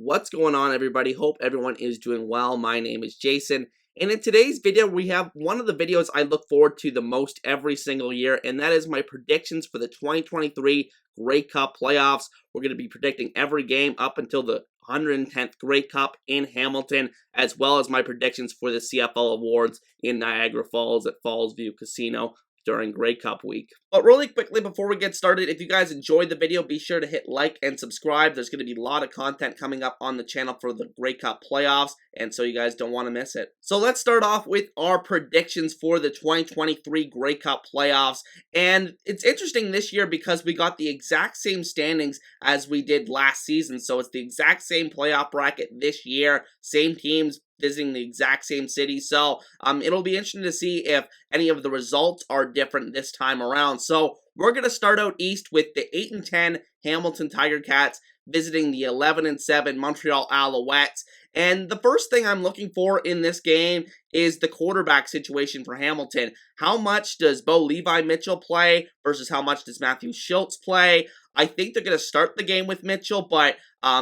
What's going on, everybody? Hope everyone is doing well. My name is Jason, and in today's video, we have one of the videos I look forward to the most every single year, and that is my predictions for the 2023 Grey Cup playoffs. We're going to be predicting every game up until the 110th Grey Cup in Hamilton, as well as my predictions for the CFL Awards in Niagara Falls at Fallsview Casino during Grey Cup week. But really quickly before we get started, if you guys enjoyed the video, be sure to hit like and subscribe. There's going to be a lot of content coming up on the channel for the Grey Cup playoffs, and so you guys don't want to miss it. So let's start off with our predictions for the 2023 Grey Cup playoffs. And it's interesting this year because we got the exact same standings as we did last season. So it's the exact same playoff bracket this year, same teams visiting the exact same city. So it'll be interesting to see if any of the results are different this time around. So we're going to start out east with the 8-10 Hamilton Tiger Cats visiting the 11-7 Montreal Alouettes. And the first thing I'm looking for in this game is the quarterback situation for Hamilton. How much does Bo Levi Mitchell play versus how much does Matthew Schultz play? I think they're going to start the game with Mitchell, but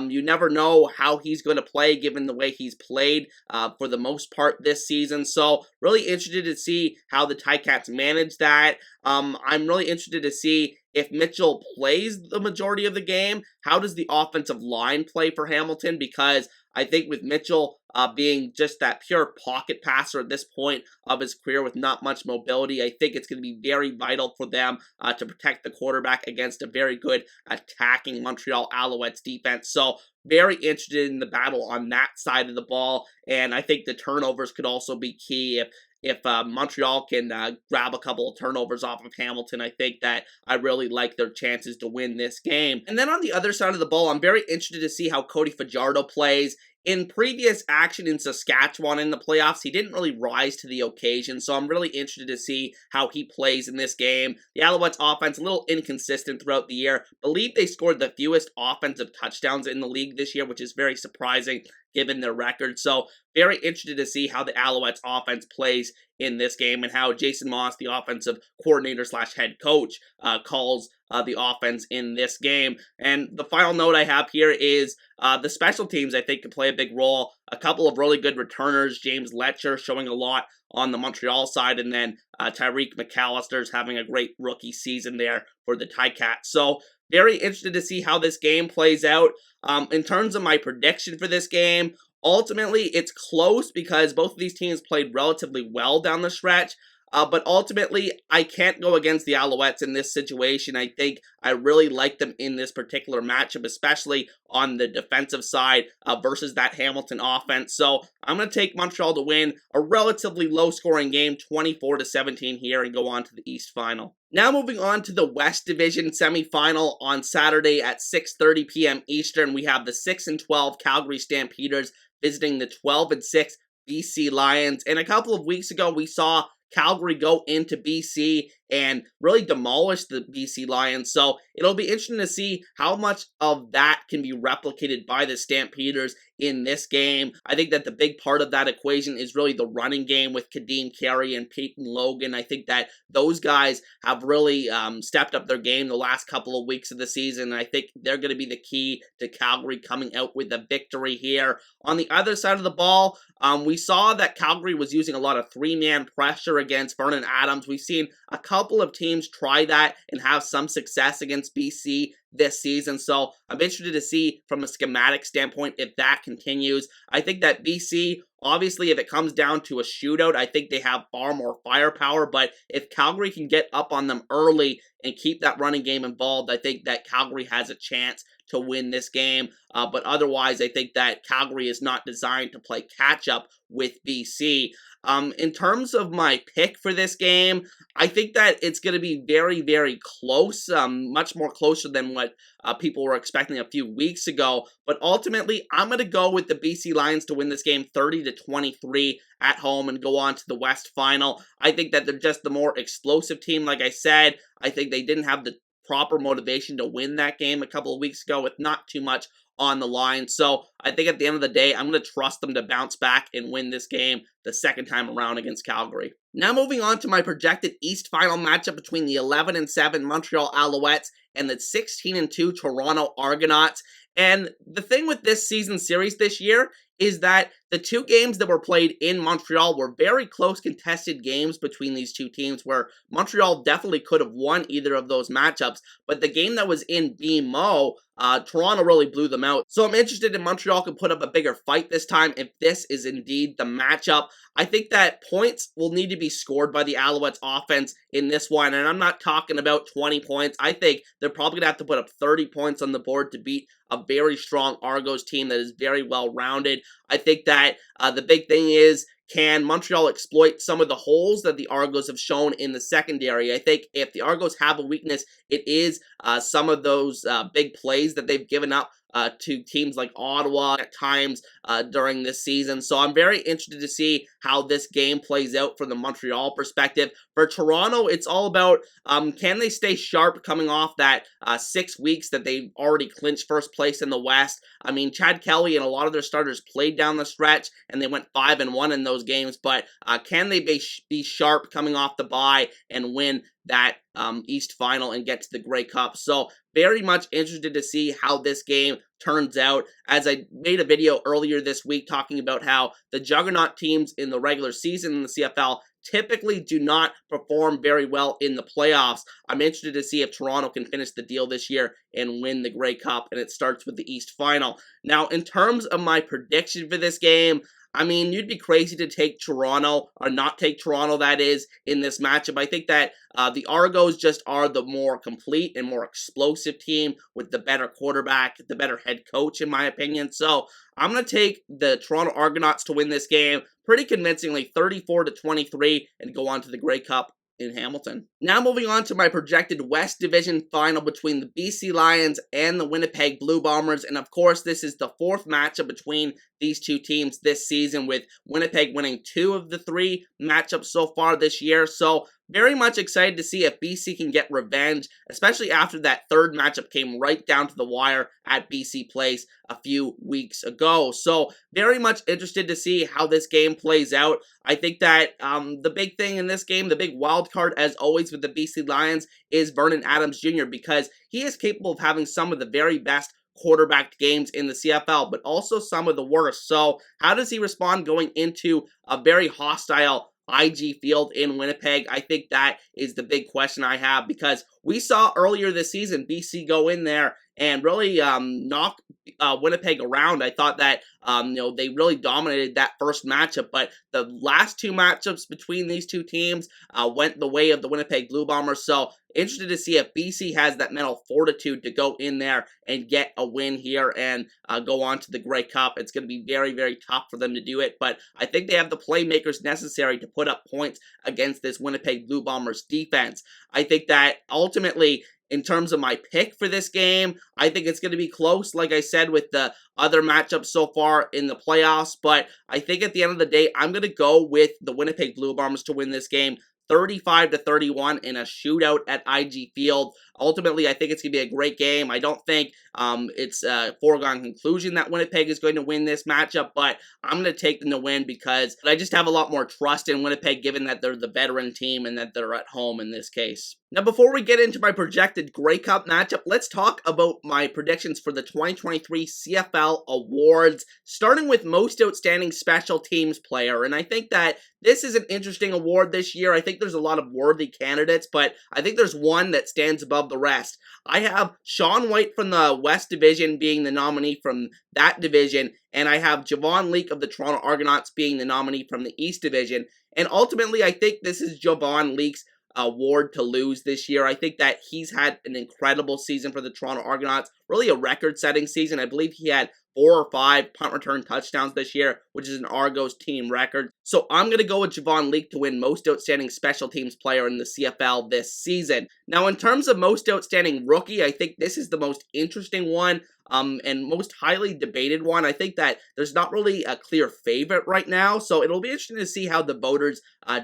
you never know how he's going to play given the way he's played for the most part this season. So really interested to see how the Ticats manage that. I'm really interested to see if Mitchell plays the majority of the game. How does the offensive line play for Hamilton? Because I think with Mitchell being just that pure pocket passer at this point of his career with not much mobility, I think it's going to be very vital for them to protect the quarterback against a very good attacking Montreal Alouettes defense. So very interested in the battle on that side of the ball, and I think the turnovers could also be key. If Montreal can grab a couple of turnovers off of Hamilton, I think that I really like their chances to win this game. And then on the other side of the ball, I'm very interested to see how Cody Fajardo plays. In previous action in Saskatchewan in the playoffs, he didn't really rise to the occasion, so I'm really interested to see how he plays in this game. The Alouettes offense, a little inconsistent throughout the year. I believe they scored the fewest offensive touchdowns in the league this year, which is very surprising given their record. So very interested to see how the Alouettes offense plays in this game and how Jason Moss, the offensive coordinator / head coach, calls the offense in this game. And the final note I have here is the special teams I think can play a big role. A couple of really good returners, James Letcher showing a lot on the Montreal side, and then Tyreek McAllister's having a great rookie season there for the Ticats. So very interested to see how this game plays out. In terms of my prediction for this game, ultimately it's close because both of these teams played relatively well down the stretch. But ultimately, I can't go against the Alouettes in this situation. I think I really like them in this particular matchup, especially on the defensive side versus that Hamilton offense. So I'm going to take Montreal to win a relatively low-scoring game, 24-17 here, and go on to the East Final. Now moving on to the West Division semifinal on Saturday at 6:30 p.m. Eastern, we have the 6-12 Calgary Stampeders visiting the 12-6 BC Lions. And a couple of weeks ago, we saw Calgary go into BC and really demolish the BC Lions. So it'll be interesting to see how much of that can be replicated by the Stampeders in this game. I think that the big part of that equation is really the running game with Kadeem Carey and Peyton Logan. I think that those guys have really stepped up their game the last couple of weeks of the season. And I think they're going to be the key to Calgary coming out with a victory here. On the other side of the ball, we saw that Calgary was using a lot of three-man pressure against Vernon Adams. We've seen a couple of teams try that and have some success against BC this season. So I'm interested to see from a schematic standpoint if that continues. I think that BC, obviously, if it comes down to a shootout, I think they have far more firepower. But if Calgary can get up on them early and keep that running game involved, I think that Calgary has a chance to win this game. But otherwise, I think that Calgary is not designed to play catch-up with BC. In terms of my pick for this game, I think that it's going to be very, very close, much more closer than what people were expecting a few weeks ago. But ultimately, I'm going to go with the BC Lions to win this game 30-23 at home and go on to the West Final. I think that they're just the more explosive team. Like I said, I think they didn't have the proper motivation to win that game a couple of weeks ago with not too much on the line. So I think at the end of the day, I'm going to trust them to bounce back and win this game the second time around against Calgary. Now moving on to my projected East Final matchup between the 11-7 Montreal Alouettes and the 16-2 Toronto Argonauts. And the thing with this season series this year is that the two games that were played in Montreal were very close contested games between these two teams where Montreal definitely could have won either of those matchups, but the game that was in BMO, Toronto really blew them out. So I'm interested in Montreal can put up a bigger fight this time if this is indeed the matchup. I think that points will need to be scored by the Alouettes offense in this one, and I'm not talking about 20 points. I think they're probably going to have to put up 30 points on the board to beat a very strong Argos team that is very well-rounded. I think that the big thing is, can Montreal exploit some of the holes that the Argos have shown in the secondary? I think if the Argos have a weakness, it is some of those big plays that they've given up to teams like Ottawa at times during this season. So I'm very interested to see how this game plays out from the Montreal perspective. For Toronto, it's all about can they stay sharp coming off that 6 weeks that they've already clinched first place in the West. I mean, Chad Kelly and a lot of their starters played down the stretch, and they went 5-1 in those games, but can they be sharp coming off the bye and win that East Final and get to the Grey Cup? So very much interested to see how this game turns out, as I made a video earlier this week talking about how the juggernaut teams in the regular season in the CFL typically do not perform very well in the playoffs. I'm interested to see if Toronto can finish the deal this year and win the Grey Cup, and it starts with the East Final. Now, in terms of my prediction for this game, I mean, you'd be crazy to take Toronto, or not take Toronto, that is, in this matchup. I think that the Argos just are the more complete and more explosive team with the better quarterback, the better head coach, in my opinion. So I'm going to take the Toronto Argonauts to win this game pretty convincingly, 34-23, and go on to the Grey Cup in Hamilton. Now moving on to my projected West Division final between the BC Lions and the Winnipeg Blue Bombers, and of course this is the fourth matchup between these two teams this season, with Winnipeg winning 2 of the 3 matchups so far this year. So very much excited to see if BC can get revenge, especially after that third matchup came right down to the wire at BC Place a few weeks ago. So very much interested to see how this game plays out. I think that the big thing in this game, the big wild card as always with the BC Lions, is Vernon Adams Jr. because he is capable of having some of the very best quarterback games in the CFL, but also some of the worst. So how does he respond going into a very hostile IG Field in Winnipeg? I think that is the big question I have, because we saw earlier this season BC go in there and really knock Winnipeg around. I thought that they really dominated that first matchup, but the last 2 matchups between these two teams went the way of the Winnipeg Blue Bombers. So interested to see if BC has that mental fortitude to go in there and get a win here and go on to the Grey Cup. It's going to be very, very tough for them to do it, but I think they have the playmakers necessary to put up points against this Winnipeg Blue Bombers defense. I think that ultimately, in terms of my pick for this game, I think it's going to be close, like I said, with the other matchups so far in the playoffs, but I think at the end of the day, I'm going to go with the Winnipeg Blue Bombers to win this game 35-31 in a shootout at IG Field. Ultimately, I think it's going to be a great game. I don't think it's a foregone conclusion that Winnipeg is going to win this matchup, but I'm going to take them to win because I just have a lot more trust in Winnipeg, given that they're the veteran team and that they're at home in this case. Now, before we get into my projected Grey Cup matchup, let's talk about my predictions for the 2023 CFL Awards, starting with Most Outstanding Special Teams Player. And I think that this is an interesting award this year. I think there's a lot of worthy candidates, but I think there's one that stands above the rest. I have Sean White from the West Division being the nominee from that division, and I have Javon Leake of the Toronto Argonauts being the nominee from the East Division. And ultimately, I think this is Javon Leake's award to lose this year. I think that he's had an incredible season for the Toronto Argonauts, really a record-setting season. I believe he had 4 or 5 punt return touchdowns this year, which is an Argos team record. So I'm going to go with Javon Leake to win Most Outstanding Special Teams Player in the CFL this season. Now, in terms of Most Outstanding Rookie, I think this is the most interesting one and most highly debated one. I think that there's not really a clear favorite right now, so it'll be interesting to see how the voters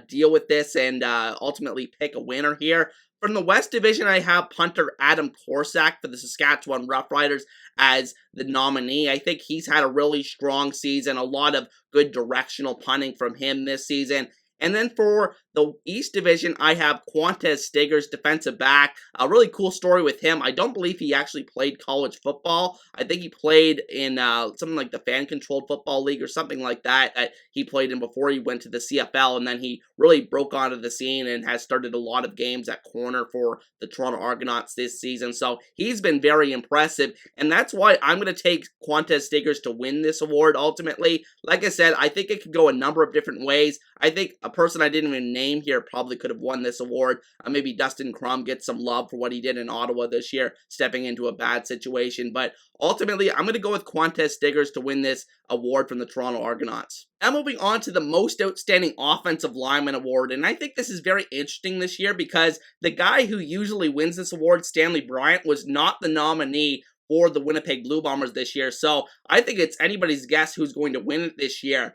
deal with this and ultimately pick a winner here. From the West Division, I have punter Adam Korsak for the Saskatchewan Roughriders as the nominee. I think he's had a really strong season, a lot of good directional punting from him this season. And then for the East Division, I have Quantez Stiggers, defensive back. A really cool story with him. I don't believe he actually played college football. I think he played in something like the fan-controlled football league or something like that. He played in before he went to the CFL, and then he really broke onto the scene and has started a lot of games at corner for the Toronto Argonauts this season. So he's been very impressive, and that's why I'm going to take Quantez Stiggers to win this award ultimately. Like I said, I think it could go a number of different ways. I think a person I didn't even name here probably could have won this award. Maybe Dustin Crum gets some love for what he did in Ottawa this year, stepping into a bad situation. But ultimately, I'm going to go with Quantez Stiggers to win this award from the Toronto Argonauts. Now moving on to the Most Outstanding Offensive Lineman Award, and I think this is very interesting this year because the guy who usually wins this award, Stanley Bryant, was not the nominee for the Winnipeg Blue Bombers this year, so I think it's anybody's guess who's going to win it this year.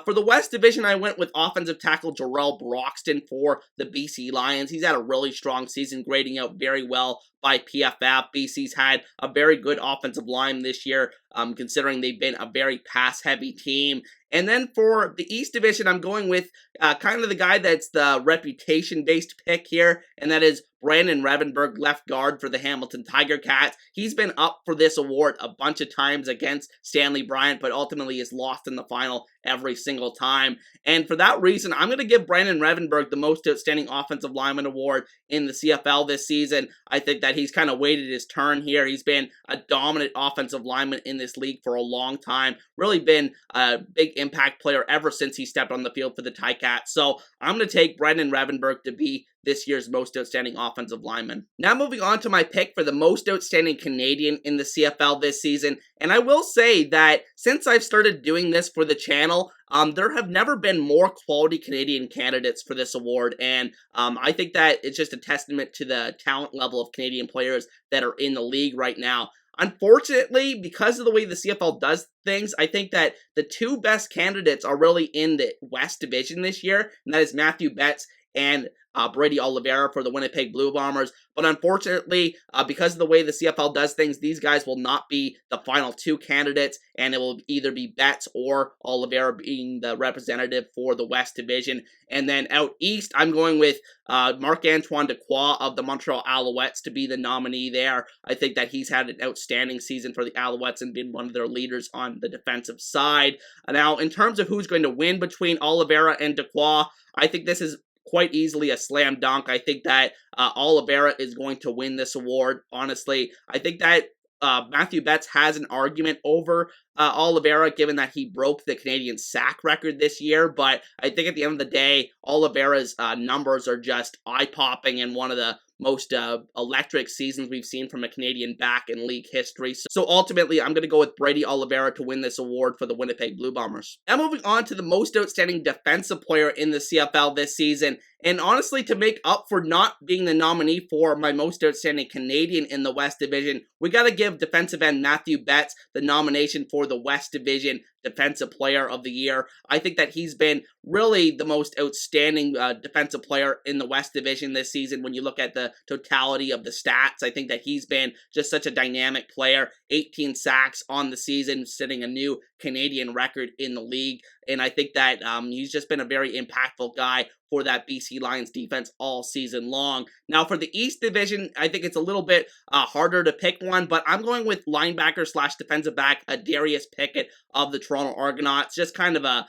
For the West Division, I went with offensive tackle Jarrell Broxton for the BC Lions. He's had a really strong season, grading out very well by PFF. BC's had a very good offensive line this year, considering they've been a very pass-heavy team. And then for the East Division, I'm going with kind of the guy that's the reputation-based pick here, and that is Brandon Revenberg, left guard for the Hamilton Tiger Cats. He's been up for this award a bunch of times against Stanley Bryant, but ultimately is lost in the final every single time. And for that reason, I'm going to give Brandon Revenberg the Most Outstanding Offensive Lineman Award in the CFL this season. I think that he's kind of waited his turn here. He's been a dominant offensive lineman in this league for a long time. Really been a big impact player ever since he stepped on the field for the Ticats. So I'm going to take Brandon Revenberg to be this year's Most Outstanding Offensive Lineman. Now moving on to my pick for the Most Outstanding Canadian in the CFL this season, and I will say that since I've started doing this for the channel, there have never been more quality Canadian candidates for this award, and I think that it's just a testament to the talent level of Canadian players that are in the league right now. Unfortunately, because of the way the CFL does things, I think that the two best candidates are really in the West Division this year, and that is Matthew Betts and Brady Oliveira for the Winnipeg Blue Bombers. But unfortunately, because of the way the CFL does things, these guys will not be the final two candidates, and it will either be Betts or Oliveira being the representative for the West Division. And then out east, I'm going with Marc-Antoine Dequoy of the Montreal Alouettes to be the nominee there. I think that he's had an outstanding season for the Alouettes and been one of their leaders on the defensive side. Now, in terms of who's going to win between Oliveira and Dequoy, I think this is quite easily a slam dunk. I think that Oliveira is going to win this award, honestly. I think that Matthew Betts has an argument over Oliveira, given that he broke the Canadian sack record this year, but I think at the end of the day, Oliveira's numbers are just eye-popping and one of the most electric seasons we've seen from a Canadian back in league history. So ultimately, I'm going to go with Brady Oliveira to win this award for the Winnipeg Blue Bombers. Now moving on to the Most Outstanding Defensive Player in the CFL this season. And honestly, to make up for not being the nominee for my Most Outstanding Canadian in the West Division, we got to give defensive end Matthew Betts the nomination for the West Division Defensive Player of the Year. I think that he's been really the most outstanding defensive player in the West Division this season. When you look at the totality of the stats, I think that he's been just such a dynamic player. 18 sacks on the season, setting a new Canadian record in the league. And I think that he's just been a very impactful guy for that BC Lions defense all season long. Now for the East Division, I think it's a little bit harder to pick one, but I'm going with linebacker slash defensive back Darius Pickett of the Toronto Argonauts. Just kind of a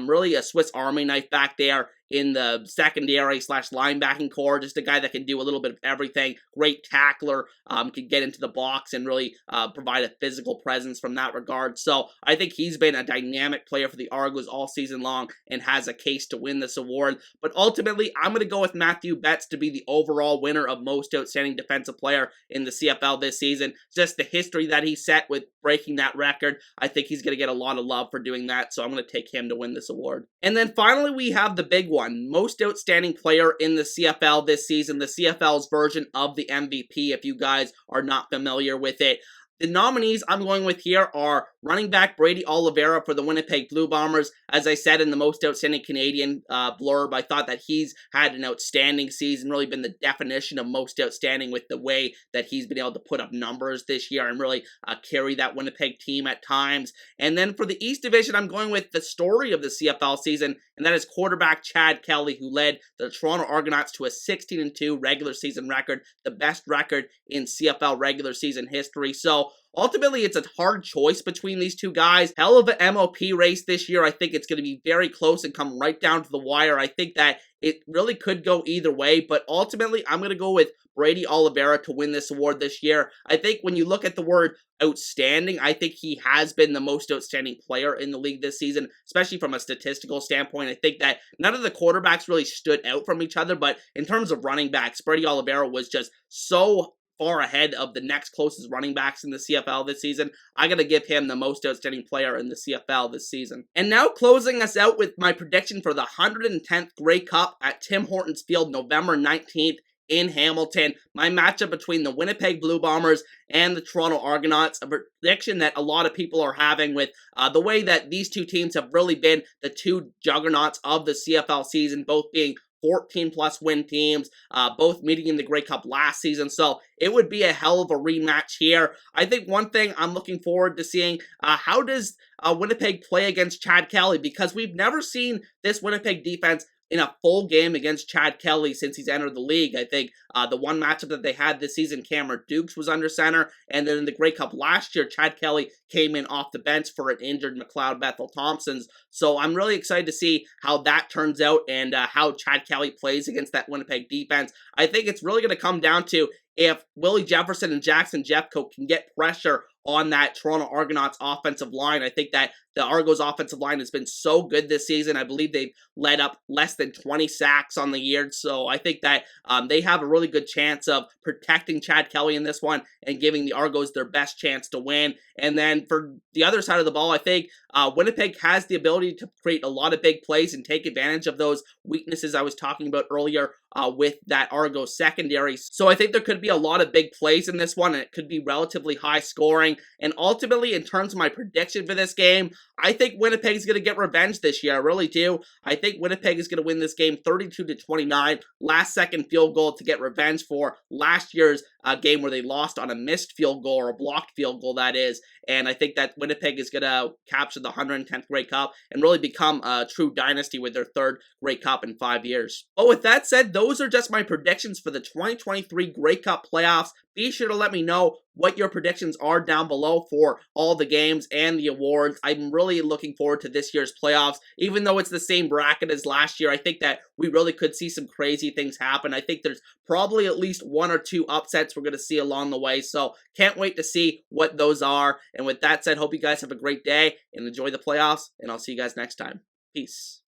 really a Swiss Army knife back there in the secondary slash linebacking core. Just a guy that can do a little bit of everything. Great tackler, can get into the box and really provide a physical presence from that regard. So I think he's been a dynamic player for the Argos all season long and has a case to win this award. But ultimately, I'm going to go with Matthew Betts to be the overall winner of Most Outstanding Defensive Player in the CFL this season. Just the history that he set with breaking that record, I think he's going to get a lot of love for doing that. So I'm going to take him to win this award. And then finally, we have the big one, Most Outstanding Player in the CFL this season, the CFL's version of the MVP, if you guys are not familiar with it. The nominees I'm going with here are running back Brady Oliveira for the Winnipeg Blue Bombers. As I said in the most outstanding Canadian blurb, I thought that he's had an outstanding season, really been the definition of most outstanding with the way that he's been able to put up numbers this year and really carry that Winnipeg team at times. And then for the East Division, I'm going with the story of the CFL season, and that is quarterback Chad Kelly, who led the Toronto Argonauts to a 16-2 regular season record, the best record in CFL regular season history. So ultimately, it's a hard choice between these two guys. Hell of an MOP race this year. I think it's going to be very close and come right down to the wire. I think that it really could go either way, but ultimately, I'm going to go with Brady Oliveira to win this award this year. I think when you look at the word outstanding, I think he has been the most outstanding player in the league this season, especially from a statistical standpoint. I think that none of the quarterbacks really stood out from each other, but in terms of running backs, Brady Oliveira was just so far ahead of the next closest running backs in the CFL this season. I gotta give him the most outstanding player in the CFL this season. And now closing us out with my prediction for the 110th Grey Cup at Tim Hortons Field, November 19th in Hamilton. My matchup between the Winnipeg Blue Bombers and the Toronto Argonauts, a prediction that a lot of people are having with the way that these two teams have really been the two juggernauts of the CFL season, both being 14-plus win teams, both meeting in the Grey Cup last season, so it would be a hell of a rematch here. I think one thing I'm looking forward to seeing, how does Winnipeg play against Chad Kelly, because we've never seen this Winnipeg defense in a full game against Chad Kelly since he's entered the league. I think the one matchup that they had this season, Cameron Dukes was under center, and then in the Grey Cup last year, Chad Kelly came in off the bench for an injured McLeod Bethel-Thompsons. So I'm really excited to see how that turns out and how Chad Kelly plays against that Winnipeg defense. I think it's really going to come down to if Willie Jefferson and Jackson Jeffcoat can get pressure on that Toronto Argonauts offensive line. I think that the Argos offensive line has been so good this season. I believe they've led up less than 20 sacks on the year. So I think that they have a really good chance of protecting Chad Kelly in this one and giving the Argos their best chance to win. And then for the other side of the ball, I think Winnipeg has the ability to create a lot of big plays and take advantage of those weaknesses I was talking about earlier with that Argos secondary. So I think there could be a lot of big plays in this one, and it could be relatively high scoring. And ultimately, in terms of my prediction for this game, I think Winnipeg is going to get revenge this year. I really do. I think Winnipeg is going to win this game 32-29. Last second field goal to get revenge for last year's game where they lost on a missed field goal, or a blocked field goal, that is. And I think that Winnipeg is going to capture the 110th Grey Cup and really become a true dynasty with their third Grey Cup in 5 years. But with that said, those are just my predictions for the 2023 Grey Cup playoffs. Be sure to let me know what your predictions are down below for all the games and the awards. I'm really looking forward to this year's playoffs. Even though it's the same bracket as last year, I think that we really could see some crazy things happen. I think there's probably at least one or two upsets we're going to see along the way, so can't wait to see what those are. And with that said, hope you guys have a great day and enjoy the playoffs, and I'll see you guys next time. Peace.